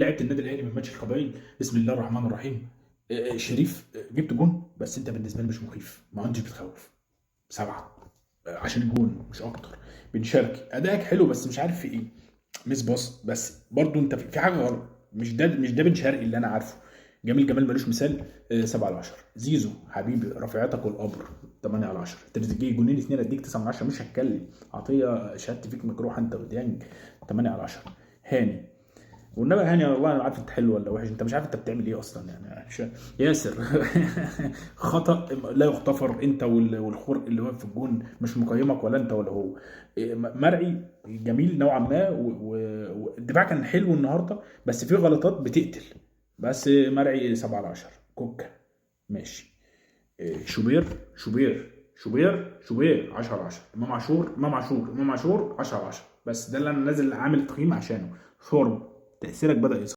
لعبت النادي الاهلي من ماتش القبائل. بسم الله الرحمن الرحيم. شريف، جبت جون، بس انت بالنسبه لي مش مخيف، ما عندش بتخوف. سبعه. عشان الجون مش اكتر. بن شرقي ادائك حلو بس مش عارف في ايه. مس باص بس برضو انت في حاجه غلط. مش ده بن شرقي اللي انا عارفه. جمال ملوش مثال. 7 على 10. زيزو حبيبي رفيعتك والقبر. 8 على 10. تريزيجيه جونين اثنين اديك 9 من 10، مش هتكلم. عطيه شهادتي فيك مجروحه انت وديانج. 8 على 10. هاني. والنبي هاني والله انا عارف انت حلو ولا وحش، انت مش عارف انت بتعمل ايه اصلا يعني ياسر. خطأ لا يغتفر. انت والخرق اللي واقف في الجون مش مقيمك، ولا انت ولا هو. مرعي جميل نوعا ما، والدفاع كان حلو النهارده، بس في غلطات بتقتل. بس مرعي 7 على 10. كوكا ماشي. شوبير شوبير 10 على 10. امام عاشور 10 على 10. بس ده اللي انا نازل عامل تقييم عشانه. فورم. تأثيرك بدأ يظهر.